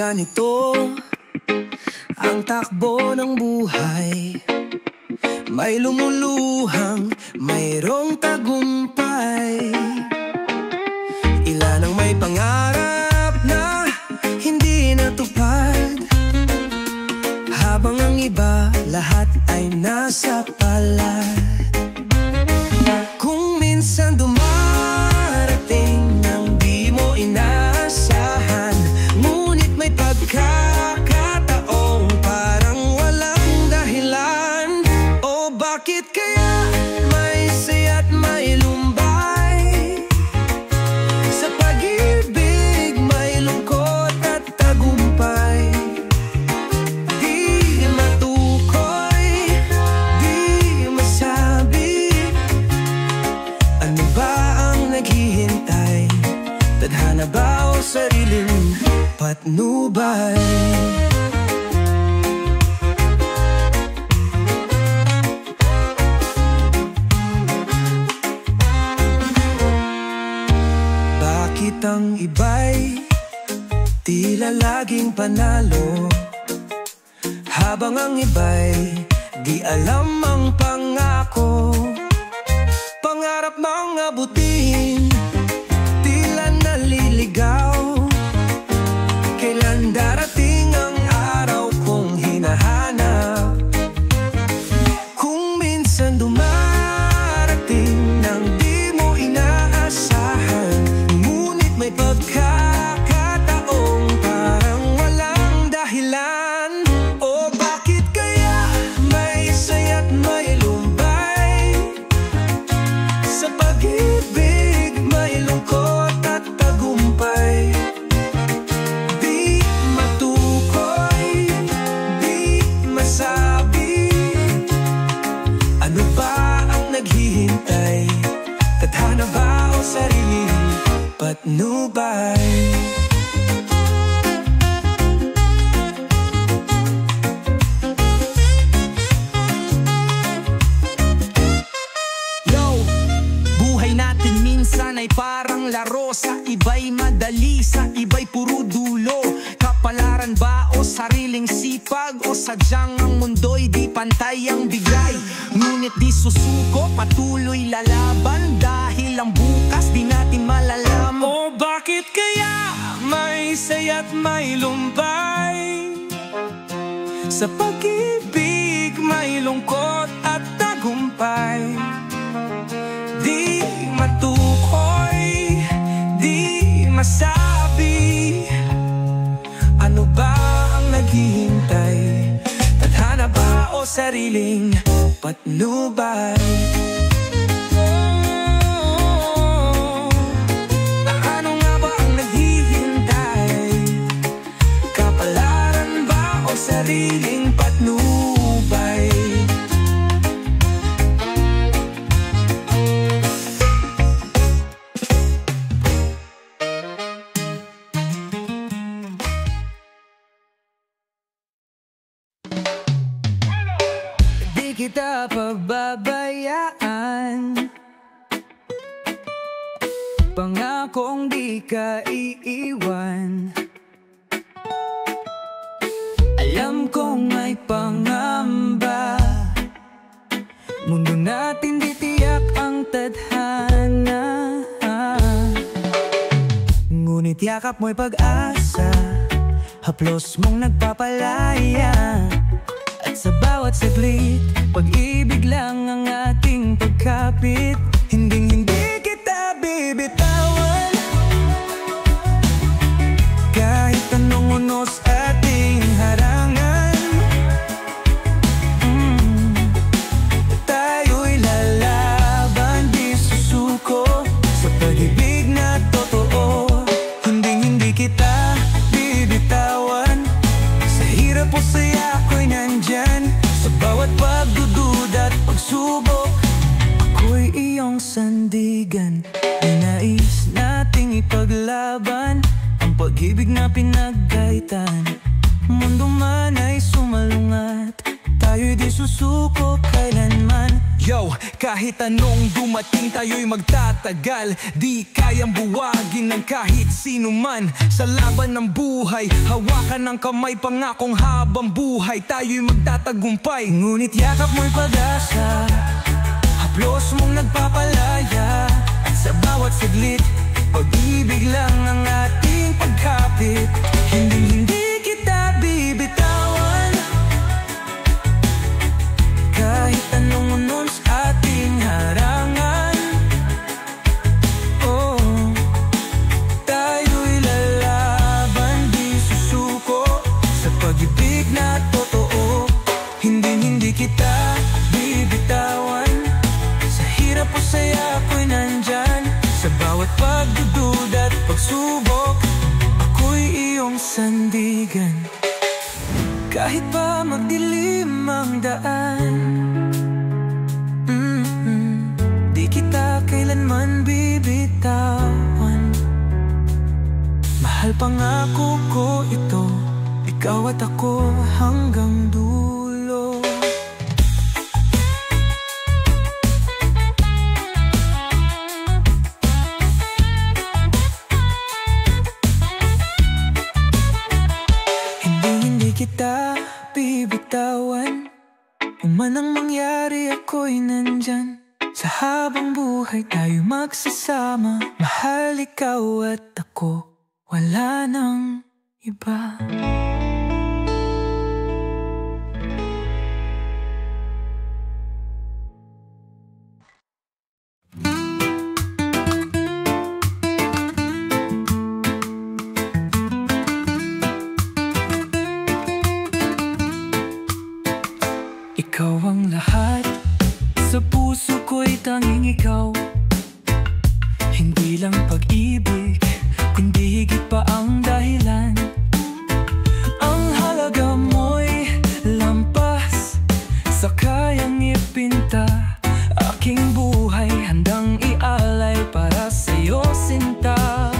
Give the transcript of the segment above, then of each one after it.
ganito ang takbo ng buhay. May lumuluhang, mayroong tagumpay. Ilan ang may pangarap na hindi natupad, habang ang iba lahat ay nasa palad. Kung minsan dumarating nang di mo inaasahan, ngunit may pagkakataong parang walang dahilan. O bakit kaya may saya't may lumbay? Sa pag-ibig may lungkot at tagumpay. Di matukoy, di masabi, ano ba ang naghihintay? Tadhana ba o sariling patnubay? Bakit ang iba'y tila laging panalo, habang ang iba'y di alam ang pangako? Pangarap mang abutin, tila naliligaw. Kailan darating ang araw kong hinahanap? Kung minsan dumarating nang di mo inaasahan, ngunit may pagkakataong parang walang dahilan. O bakit kaya may saya't may lumbay? Sa pag-ibig may lungkot at tagumpay. Di matukoy, di masabi, ano ba ang naghihintay? Tadhana ba o sariling patnubay? Buhay natin minsan ay parang laro. Sa iba'y madali, sa iba'y puro dulo. Kapalaran ba o sariling sipag, o sadyang ang mundo'y di pantay ang bigay? Ngunit di susuko, patuloy lalaban, dahil ang bukas di natin malalaman. O bakit kaya may saya't may lumbay? Sa pag-ibig may lungkot at tagumpay. Di matukoy, di masabi, ano ba ang naghihintay? Tadhana ba o sariling patnubay? Ano nga ba ang naghihintay? Kapalaran ba o sariling patnubay? Kita pababayaan, pangakong di ka iiwan. Alam kong may pangamba, mundo natin di tiyak ang tadhana. Ngunit yakap mo'y pag-asa, haplos mong nagpapalaya. At sa bawat saglit, pag-ibig lang ang ating pagkapit. Hinding-hindi kita bibitawan, kahit anong unos ating harangan. Tayo'y lalaban, di susuko, sa pag-ibig na totoo. Hinding-hindi kita bibitawan, sa hirap o saya ako'y nandyan. Sa bawat pagdududa at pagsubok, ako'y iyong sandigan. Ninais nating ipaglaban ang pag-ibig na pinagkaitan. Mundo man ay sumalungat, tayo'y di susuko kailanman. Yo, Kahit anong dumating tayo'y magtatagal. Di kayang buwagin ng kahit sino man. Sa laban ng buhay, hawakan ng kamay, pangakong habang buhay tayo'y magtatagumpay. Ngunit yakap mo'y pag-asa, haplos mong nagpapalaya. At sa bawat saglit, pag-ibig lang ang ating pagkapit. Hindi kita bibitawan, kahit anong unon sa ating harangan. Oh, tayo'y lalaban, di susuko sa pag-ibig na totoo. Hindi kita bibitawan, sa hirap o saya ako'y nandyan. Sa bawat pagdududa at pagsubok, ako'y iyong sandigan. Kahit pa magdilim ang daan, di kita kailanman bibitawan. Mahal pangako ko ito, ikaw at ako hanggang dulo. Hindi kita bibitawan, kung man ang mangyari ako'y nandyan. Sa habang buhay tayo magsasama, mahal ikaw at ako, wala nang iba. Ikaw ang lahat, sa puso ko'y tanging ikaw. Hindi lang pag-ibig, kundi higit pa ang dahilan. Ang halaga mo'y lampas sa kayang ipinta. Aking buhay handang ialay para sa'yo, sinta.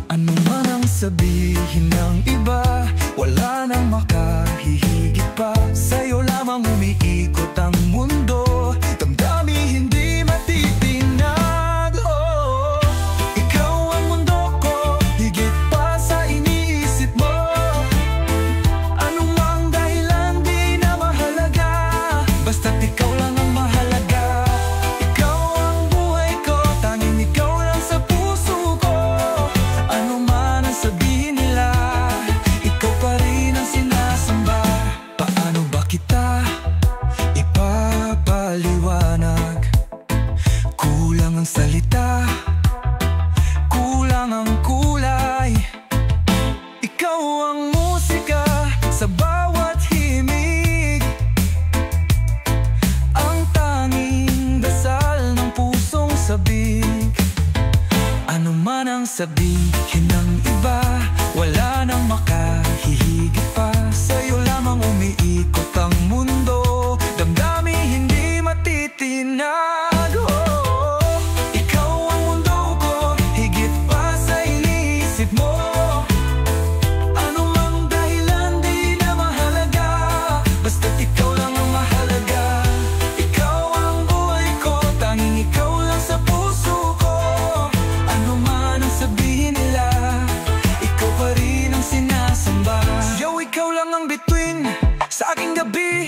Ano man ang sabihin ng iba, wala nang makahihigit pa. Sa'yo lamang umiikot ang mundo, damdami hindi matitinag. Oh, ikaw ang mundo ko, higit pa sa iniisip mo. Anumang dahilan di na mahalaga, basta't ikaw lang ang mahalaga. Ikaw ang buhay ko, tanging ikaw lang sa puso ko. Ano man ang sabihin nila, ikaw pa rin ang sinasamba. Paano ba kita ipapaliwanag? Kulang ang salita, kulang ang kulay. Ikaw ang musika sa bawat himig, ang tanging dasal ng pusong sabik. Ano man ang sabihin ng iba, wala nang makahihigit pa. Sa'yo lamang umiikot ang mundo, damdami hindi matitinag. Oh, ikaw ang mundo ko, higit pa sa iniisip mo. Anumang dahilan di na mahalaga, basta't ikaw lang ang mahalaga. Ikaw ang buhay ko, tanging ikaw lang sa puso ko. Ano man ang sabihin nila, ikaw pa rin ang sinasamba. Yo, ikaw lang ang bituin sa aking gabi,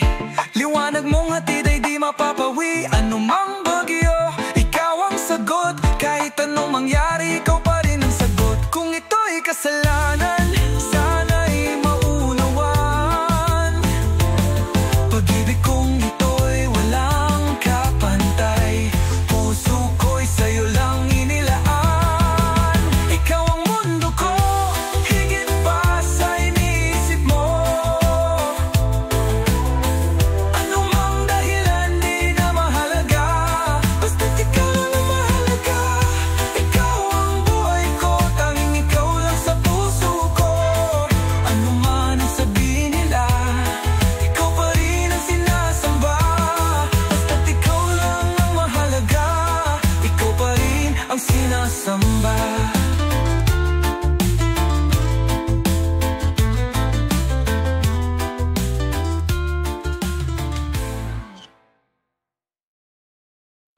liwanag mong hatid ay di mapapawi. Anumang bagyo, ikaw ang sagot. Kahit anong mangyari, ikaw pa rin ang sagot. Kung ito'y kasalanan, sana'y maunawaan. Pag-ibig kong ito'y walang kapantay, puso ko'y sa'yo lang inilaan. Ikaw ang mundo ko, higit pa sa iniisip mo. Anumang dahilan di na mahalaga,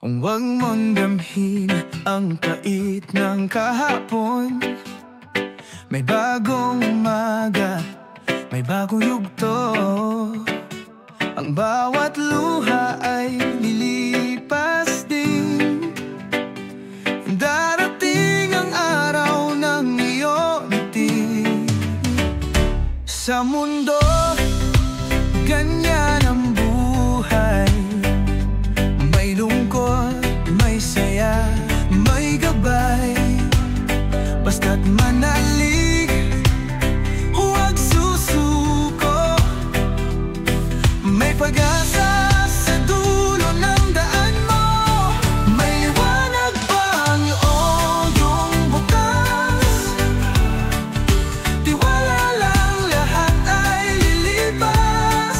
Huwag mong damhin ang kait ng kahapon. May bagong umaga, may bagong yugto. Ang bawat luha ay lilipas din. Darating ang araw ng iyong ngiti. Sa mundo, ganyan ang buhay. May lungkot, may saya, may gabay. Basta't manalig, huwag susuko. May pag-asa sa dulo ng daan mo. May liwanag pa ang iyong bukas. Tiwala lang, lahat ay lilipas.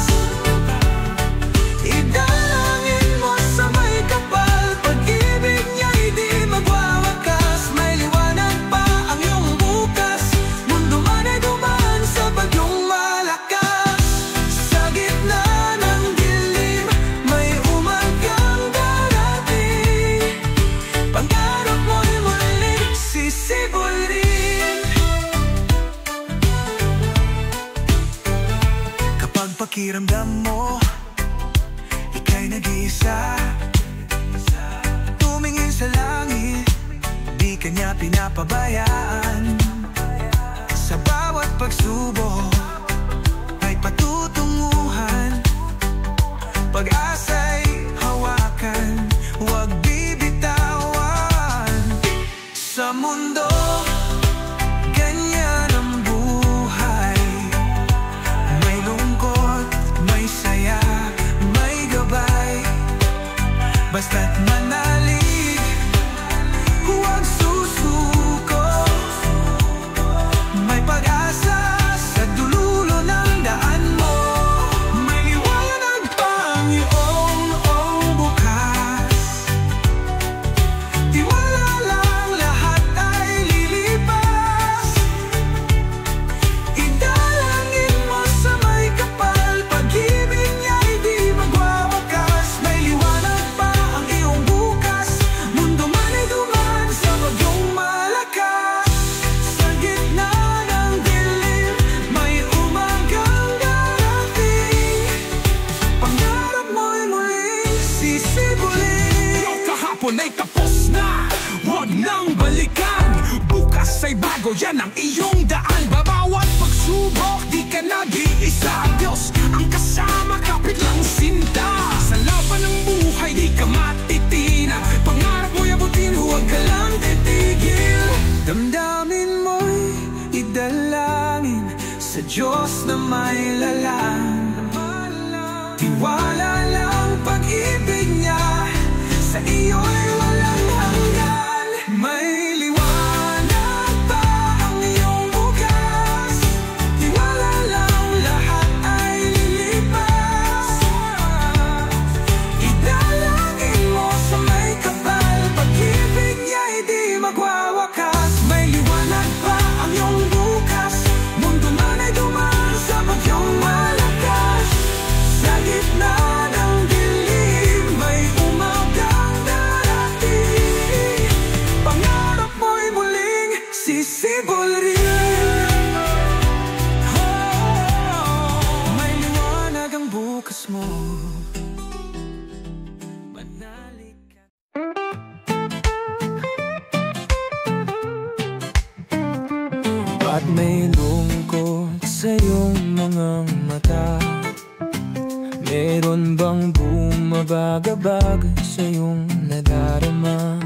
Idalangin mo sa may kapal, pag-ibig niya'y di magwawakas. May liwanag pa ang iyong bukas, mundo man ay dumaan sa bagyong malakas. Sa gitna ng dilim, may umagang darating. Pangarap mo'y muling sisibulin. Kapag pakiramdam mo ika'y nag-iisa, tumingin sa langit, di ka niya pinapabayaan. Sa bawat pagsubok ay patutunguhan. Pag-asa'y hawakan, huwag bibitawan. Sa mundo, ganyan ang buhay. May lungkot, may saya, may gabay. Basta't manalig, huwag susuko. May pag-asa sa dulo ng daan mo. May liwanag pa ang iyong bukas. Tiwala lang, lahat ay lilipas. Idalangin mo sa may kapal, pag-ibig niya'y di magwawakas. May liwanag pa ang iyong bukas, mundo man ay dumaan sa bagyong malakas. Sa gitna ng dilim, may umagang darating. Pangarap mo'y muling sisibulin. Yung kahapon ay tapos na, huwag nang balikan. Bukas ay bago, yan ang iyong daan. Babawat pagsubok, di ka nag-iisa. Diyos ang kasama, kapit lang sinta. Sa laban ng buhay, di ka matitinan. Pangarap mo'y abutin, huwag ka lang titigil. Damdamin mo'y idalangin sa Diyos na may lalang. Tiwala lang, pag-ibig niya sa iyo'y walang hanggan. May liwanag pa ang iyong bukas. Tiwala lang, lahat ay lilipas. Idalangin mo sa may kapal, pag-ibig niya'y di magwawakas. May liwanag pa ang iyong bukas, mundo man ay dumaan sa bagyong malakas. Sa gitna ng dilim, may umagang darating. Pangarap mo'y muling sisibulin. May liwanag ang bukas mo. Manalik ka. Ba't may lungkot sa iyong mga mata? Meron bang bumabagabag sa iyong nadarama?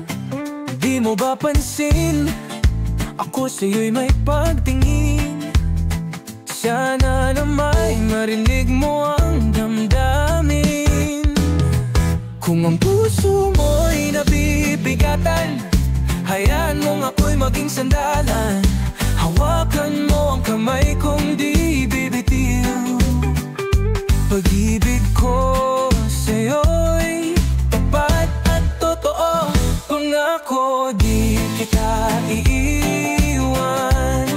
Di mo ba pansin, ako sa'yo'y may pagtingin. Sana na may marinig mo ang damdamin. Kung ang puso mo'y nabibigatan, hayaan mong ako'y maging sandalan. Hawakan mo ang kamay kong di bibitiw. Pag-ibig ko sa'yo'y tapat at totoo. Pangako di kita iiwan.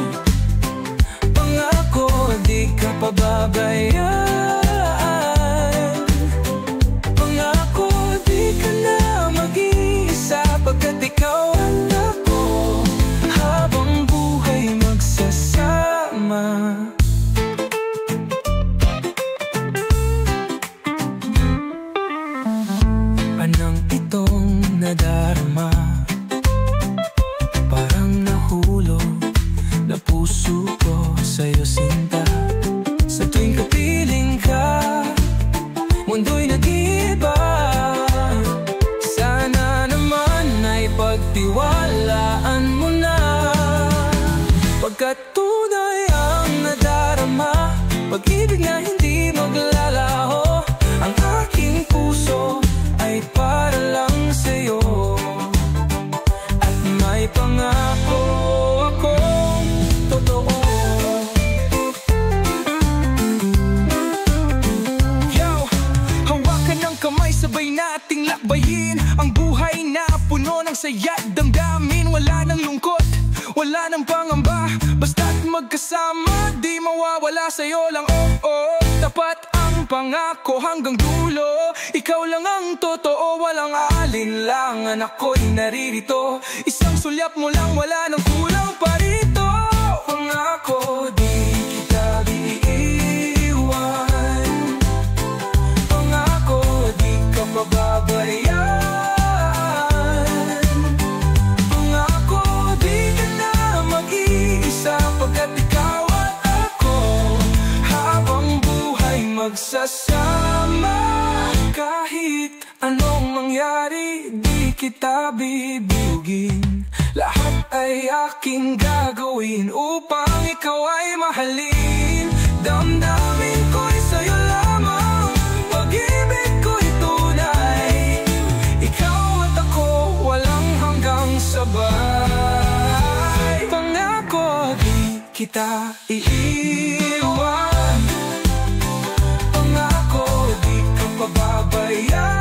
Pangako di ka pababayaan. Pangako di ka na mag masaya damdamin. Wala nang lungkot, wala nang pangamba, basta't magkasama, di mawawala sa'yo lang, oo. Tapat ang pangako hanggang dulo, ikaw lang ang totoo, walang alinlangan, ako'y naririto. Isang sulyap mo lang, wala nang kulang pa rito. Pangako, di kita iiwan. Pangako, di ka pababayaan. Pangako, di ka na mag-iisa, pagkat ikaw at ako habang buhay magsasama. Kahit anong mangyari, di kita bibigin. Lahat ay aking gagawin upang ikaw ay mahalin. Damdamin ko'y sa'yo lamang, pag-ibig ko'y tunay. Ikaw at ako, walang hanggang sabay. Pangako, di kita iiwan. Pangako, di ka pababayaan.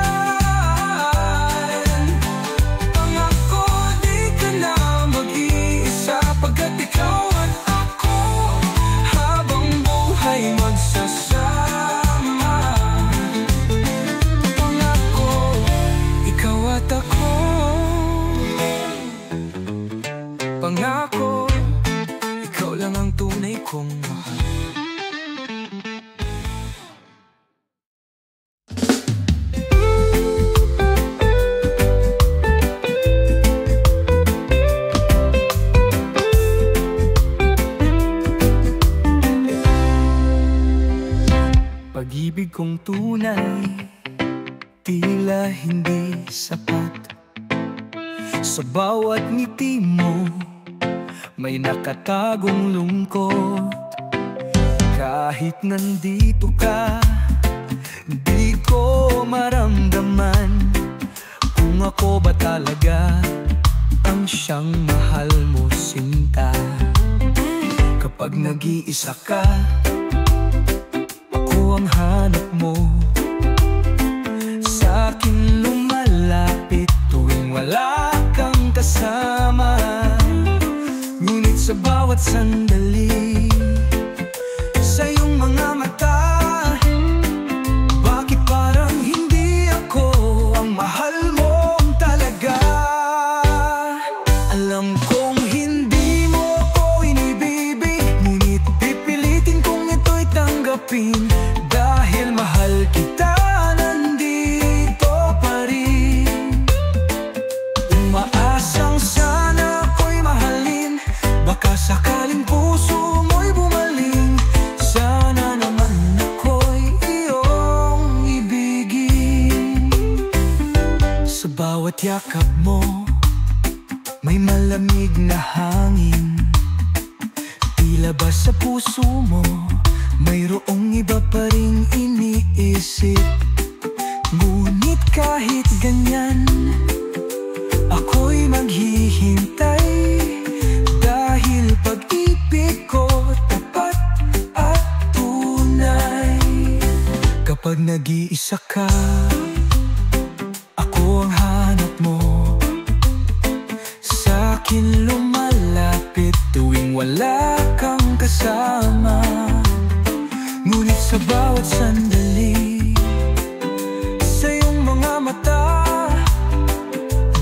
Pangako, ikaw lang ang tunay kong mahal. Pag-ibig kong tunay, tila hindi sapat. Sa bawat ngiti mo, may nakatagong lungkot. Kahit nandito ka, di ko maramdaman kung ako ba talaga ang siyang mahal mo, sinta. Kapag nag-iisa ka, ako ang hanap mo. Sa'kin lumalapit tuwing wala kang kasama. Ngunit sa bawat sandali, sa iyong mga mata, bakit parang hindi ako ang mahal mong talaga? Alam kong hindi mo ako inibibig, ngunit pipilitin kong ito'y tanggapin. Dahil mahal kita, nandito pa rin. Umaasang sana ako'y mahalin, baka sakaling puso mo'y bumaling. Sana naman ako'y iyong ibigin. Sa bawat yakap mo, may malamig na hangin. Tila ba sa puso mo, mayroong iba pa ring iniisip. Ngunit kahit ganyan, ako'y maghihintay. Dahil pag-ibig ko tapat at tunay. Kapag nag-iisa ka, ako ang hanap mo. Sa'kin lumalapit tuwing wala kang kasama. Ngunit sa bawat sandali, sa iyong mga mata,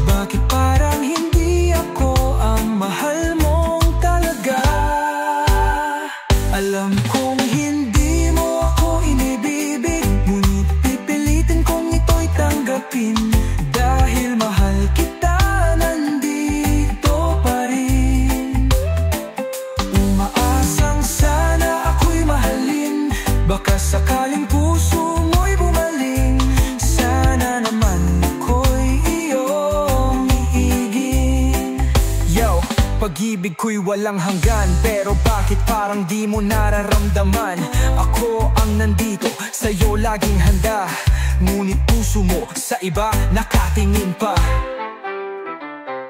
bakit parang hindi ako ang mahal mong talaga? Alam kong hindi mo ako inibibig, ngunit pipilitin kong ito'y tanggapin. Dahil mahal kita, nandito pa rin. Umaasang sana ako'y mahalin, baka sakaling puso mo'y bumaling. Sana naman ako'y iyong iigin. Yo, pag-ibig ko'y walang hanggan, pero bakit parang di mo nararamdaman? Ako ang nandito, sa'yo laging handa. Ngunit puso mo sa iba nakatingin pa.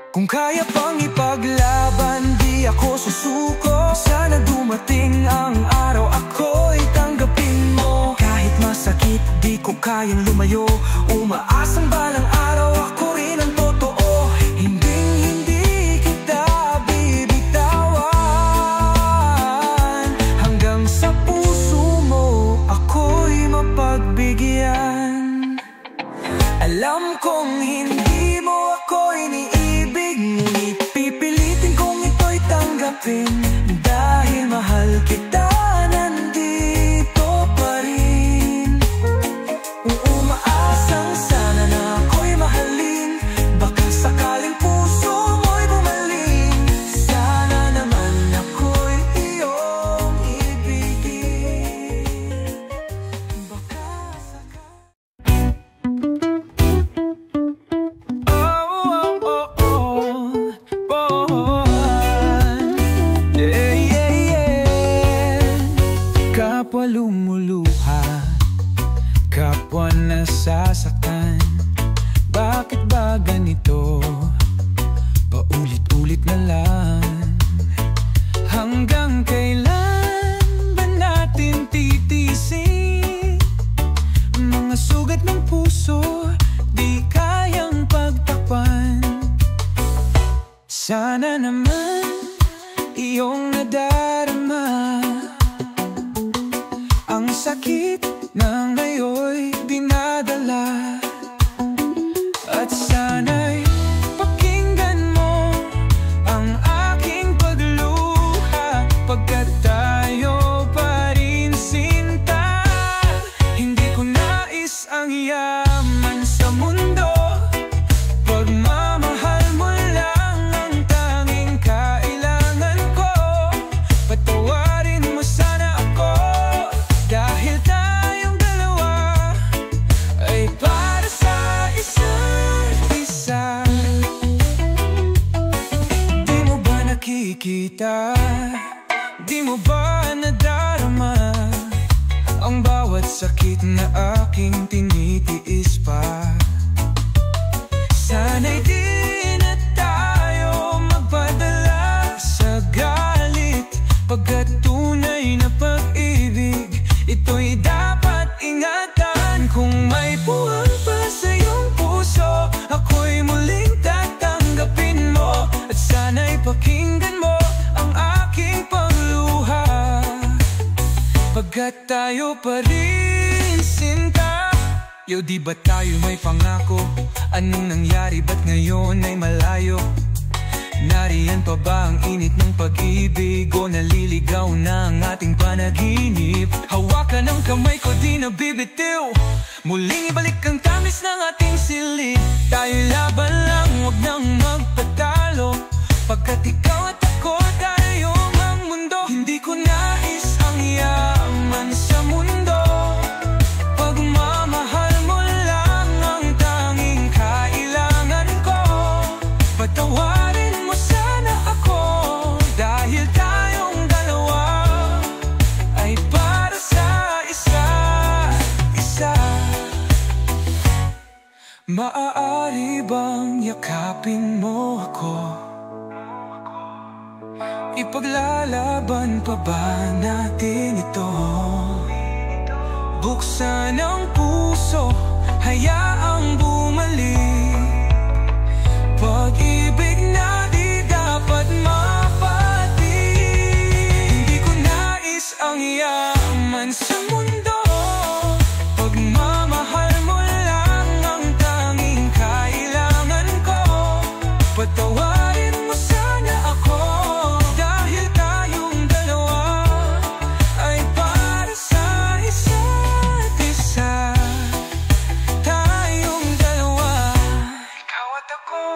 Kung kaya pang ipaglaban, di ako susuko. Sana dumating ang araw, ako'y tanggapin mo. Kahit masakit, di ko kayang lumayo. Umaasang balang araw, ako rin ang totoo. Hindi Alam kong hindi mo ako iniibig, ngunit pipilitin kong ito'y tanggapin. Dahil mahal kita, nandito pa rin. Umaasang sana na ako'y mahalin, baka sakaling puso mo'y bumaling. Sana naman ako'y iyong ibigin, baka sakaling. Kapwa lumuluha, kapwa nasasaktan. Bakit ba ganito? Paulit-ulit na lang. Hanggang kailan ba natin titisin? Mga sugat ng puso, di kayang pagtakpan. Sana naman iyong nadarama ang sakit na ngayon'y dinadala. At sana'y pakinggan mo ang aking pagluha, pagkat tayo pa rin sinta. Hindi ko nais ang yaman sa mundo, pagmamahal mo lang ang tanging kailangan ko. Patawarin mo sana ako, dahil tayong dalawa ay para sa isa't isa. Di mo ba nakikita? Di mo ba nadarama ang bawat sakit na aking tinitiis pa? Sana'y di na tayo magpadala sa galit, pagkat tunay na pag-ibig, ito'y dapat ingatan. Kung may puwang pa sa iyong puso, ako'y muling tatanggapin mo. At sana'y pakinggan mo ang aking pagluha, pagkat tayo pa rin sinta. Yo, di ba tayo may pangako? Anong nangyari, ba't ngayon ay malayo? Nariyan pa ba ang init ng pag-ibig, o naliligaw na ang ating panaginip? Hawakan ang kamay ko, di na bibitiw, muling ibalik ang tamis ng ating silid. Tayo laban lang, huwag nang magpatalo, pagkat ikaw at ako, tayong ang mundo. Hindi ko nais ang yaman sa mundo, pagmamahal mo lang ang tanging kailangan ko. Patawarin mo sana ako, dahil tayong dalawa ay para sa isa't isa. Maaari bang yakapin mo ako? Ipaglalaban pa ba natin ito? Buksan ang puso, hayaang bumalik, pag-ibig na di dapat mapatig. Hindi ko nais ang yaman sa mundo, pagmamahal mo lang ang tanging kailangan ko. Patawarin mo sana ako, dahil tayong dalawa ay para sa isa't isa. Tayong dalawa, ikaw at ako,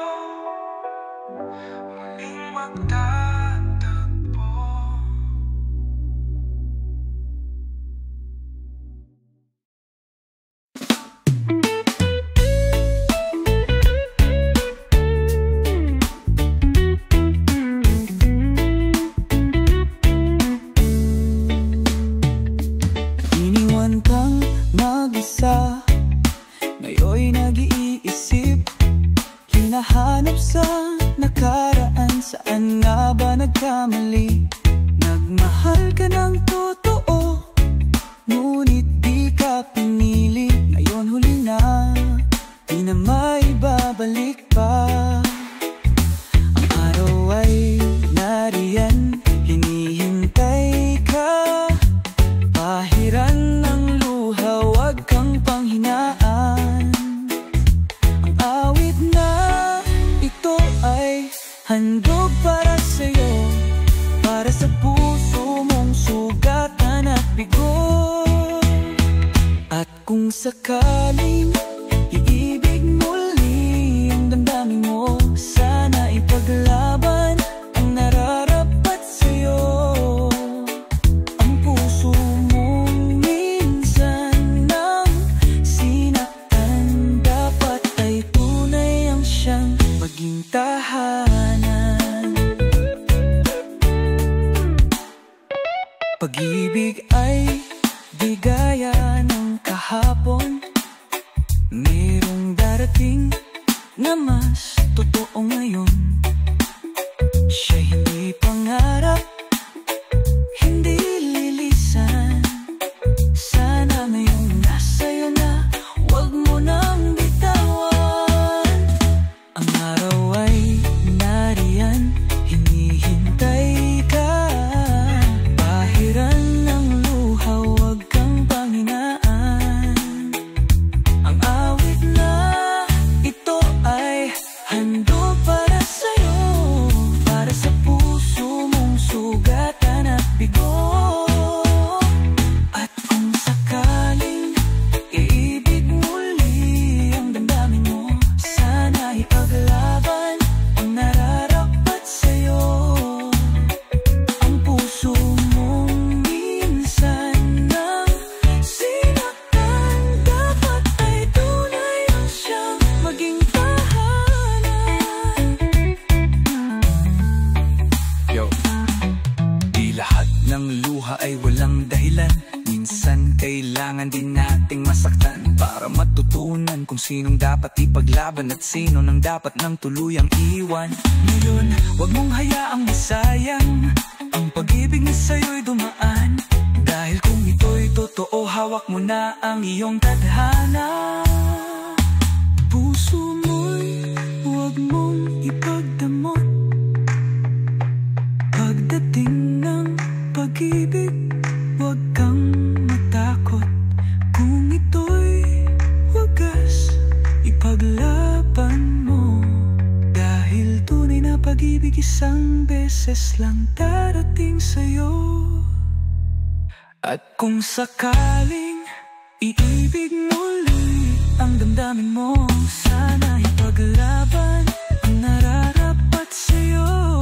muling magtatagpo. Iniwan kang mag-isa, ngayon'y nag-iisip, hinahanap sa nakaraan, saan nga ba nagkamali? Nagmahal ka ng totoo, ngunit di ka pinili. Ngayon huli na, di na may babalik pa. Ang araw ay nariyan, hinihintay ka. Pahiran ng luha, wag kang panghinaan. kung sakaling iibig muli ang damdamin mo, sana ipaglaban ang nararapat sa'yo. Ang puso mong minsan nang sinaktan, dapat ay tunay ang siyang maging tahanan. Pag-ibig ay di gaya ng kahapon, merong darating na mas totoo ngayon. Siya'y hindi pangarap, hindi lilisan. Sana ngayong nasa'yo na, huwag mo nang bitawan. Ang araw ay nariyan, hinihintay ka. Bahiran ng luha, huwag kang panghinaan. Ang awit na ito ay handog para sa'yo, para sa puso mong sugatan at bigo. At kung sakaling iibig muli ang damdamin mo, sana ipaglaban ang nararapat sa'yo. Ang puso mong minsan nang sinaktan, dapat ay tunay ang siyang maging tahanan. Yo, di lahat ng luha ay walang dahilan. Minsan kailangan din nating masaktan para matutunan kung sinong dapat ipaglaban at sino nang dapat nang tuluyang iwan. Ngayon, wag mong hayaang masayang ang pag-ibig na sa'yo'y dumaan. Dahil kung ito'y totoo, hawak mo na ang iyong tadhana. Puso mo'y huwag mong ipagdamot. Pagdating ng pag-ibig, huwag kang matakot. Kung ito'y wagas, ipaglaban mo. Dahil tunay na pag-ibig isang beses lang darating sa'yo. At kung sakaling iibig muli ang damdamin mo, sana ipaglaban ang nararapat sa'yo.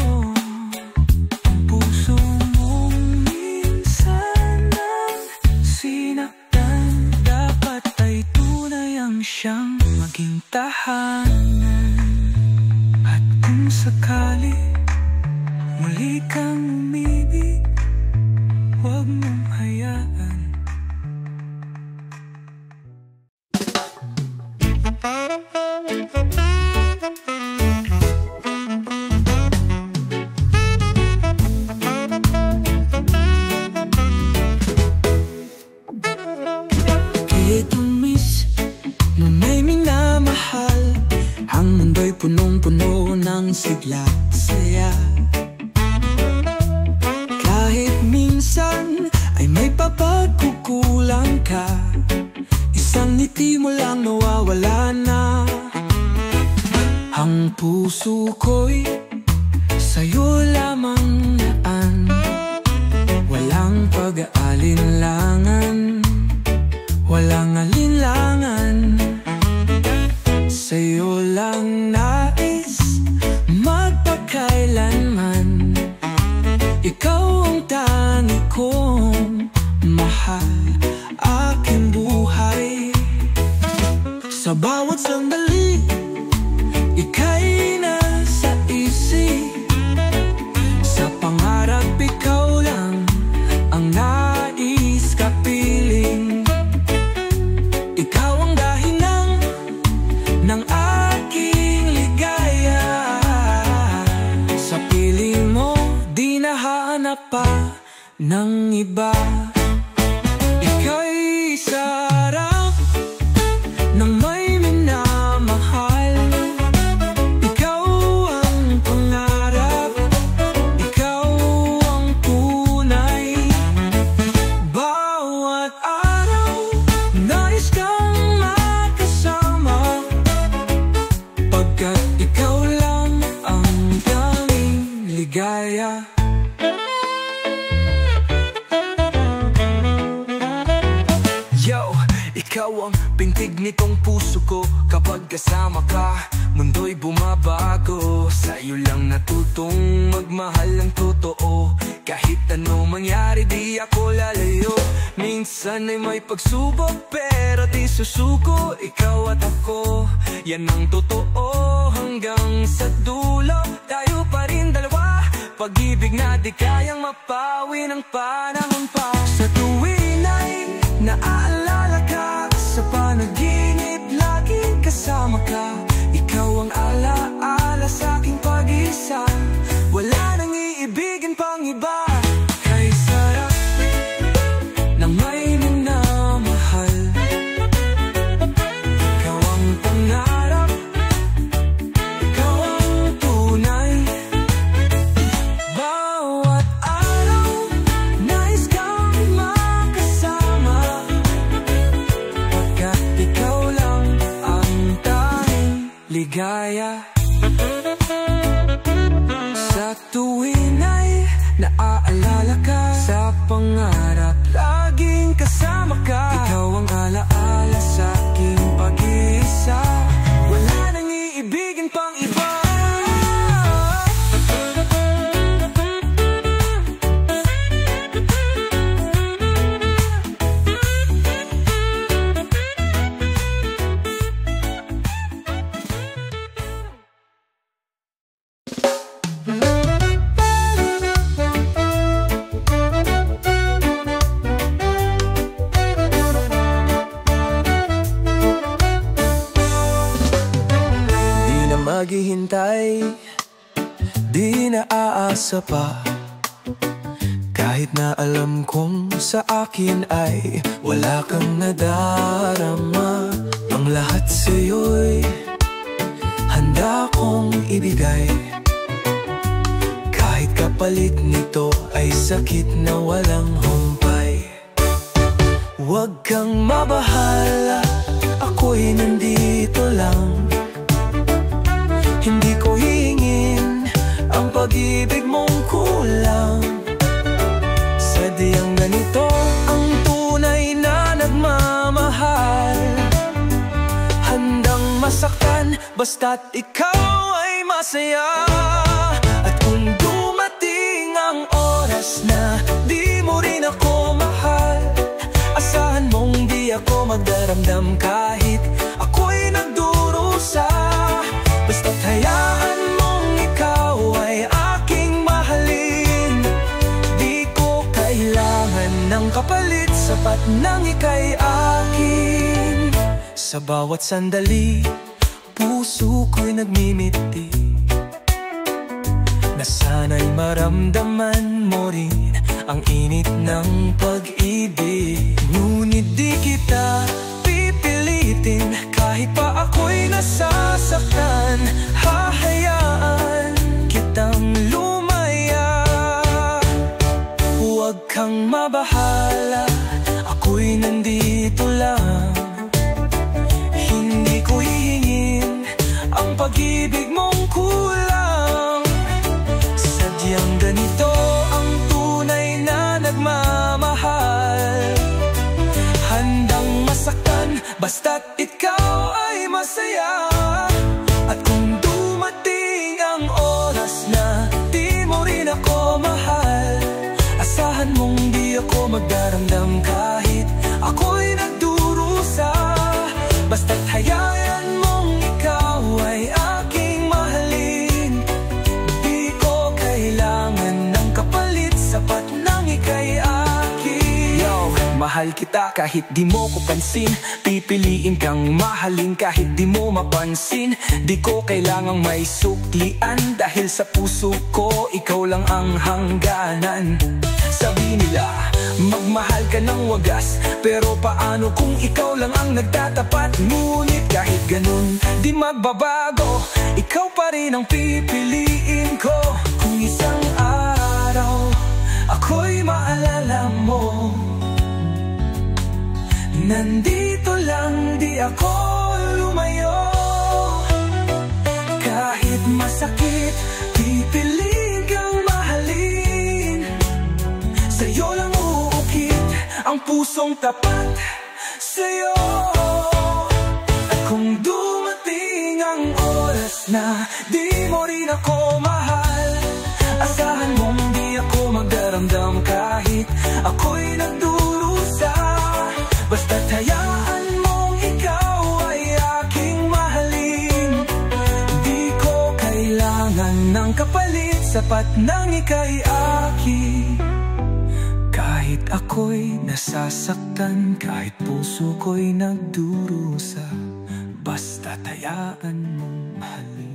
Ang puso mong minsan nang sinaktan, dapat ay tunay ang siyang maging tahanan. At kung sakali muli kang umibig, huwag mong hayaan. Kitumis na may minamahal, ang mundo'y punong-puno ng sigla at saya. Kahit minsan ay may papagkukulang ka, isang ngiti mo lang nawawala na. Ang puso ko'y sa'yo lamang naan, walang pag-aalinlangan, walang alinlangan. Sa'yo lang nais magpakailanman, ikaw ang tangi kong mahal, aking buhay. Sa bawat sandali, ika'y nasa isip. Sa pangarap, ikaw lang ang nais kapiling. Ikaw ang dahilan ng aking ligaya. Sa piling mo, di nahanap pa ng iba. Ika'y sarap ng may minamahal. Ikaw ang pangarap, ikaw ang tunay. Bawat araw, nais kang makasama, pagkat ikaw lang ang tanging ligaya. ang pintig nitong puso ko. Kapag kasama ka, mundo'y bumabago. Sa'yo lang natutong magmahal ng totoo. Kahit ano mangyari, di ako lalayo. Minsan ay may pagsubok, pero di susuko. Ikaw at ako, yan ang totoo. Hanggang sa dulo, tayo pa rin dalawa. Pag-ibig na di kayang mapawi ng panahon pa. Sa tuwin ay naaalala ka, sa panaginip laging kasama ka. Ikaw ang alaala sa aking pag-isa. Wala nang iibigin pang iba. Kay sarap ng may minamahal. Ikaw ang pangarap, ikaw ang tunay. Bawat araw nais kang makasama, pagkat ikaw lang ang tanging ligaya. Sa tuwin ay naaalala ka, sa pangarap laging kasama ka. Ikaw ang alaala sa aking pag-iisa. Wala nang iibigin pang iba. Maghihintay, di na aasa pa. Kahit na alam kong sa akin ay wala kang nadarama. Ang lahat sa'yo'y handa kong ibigay. Kahit kapalit nito ay sakit na walang humpay. Huwag kang mabahala, ako'y nandito lang. Hindi ko hihingin ang pag-ibig mong kulang. Sadyang ganito ang tunay na nagmamahal. Handang masaktan basta't ikaw ay masaya. At kung dumating ang oras na di mo rin ako mahal, asahan mong di ako magdaramdam kahit ako'y nagdurusa. Basta't hayaan mong ikaw ay aking mahalin. Di ko kailangan ng kapalit, sapat nang ika'y akin. Sa bawat sandali, puso ko'y nagmimiti na sana'y maramdaman mo rin ang init ng pag-ibig. Ngunit di kita pipilitin, kahit pa ako'y nasasaktan. Hahayaan kitang lumaya. Huwag kang mabahala, ako'y nandito lang. Hindi ko hihingin ang pag-ibig mong kulang. Sadyang ganito ang tunay na nagmamahal. Handang masaktan basta't ikaw ay masaya. At kung dumating ang oras na di mo rin ako mahal, asahan mong di ako magdaramdam kahit ako'y nagdurusa. Basta't hayaan mong ikaw ay aking mahalin. Di ko kailangan ng kapalit, sapat nang ika'y akin. Yo, mahal kita kahit di mo ko pansin. Pipiliin kang mahalin kahit di mo mapansin. Di ko kailangang may suklian, dahil sa puso ko ikaw lang ang hangganan. Sabi nila, magmahal ka ng wagas, pero paano kung ikaw lang ang nagtatapat? Ngunit kahit ganun, di magbabago, ikaw pa rin ang pipiliin ko. Kung isang araw ako'y maalala mo, nandito lang, di ako lumayo. Kahit masakit, pipiliin kang mahalin. Sa'yo lang uukit ang pusong tapat sa'yo. di mo rin ako mahal. Asahan mong di ako magdaramdam kahit ako'y nagdurusa. Basta't hayaan mong ikaw ay aking mahalin. Di ko kailangan ng kapalit, sapat nang ika'y akin. Kahit ako'y nasasaktan, kahit puso ko'y nagdurusa, basta't hayaan mong mahalin.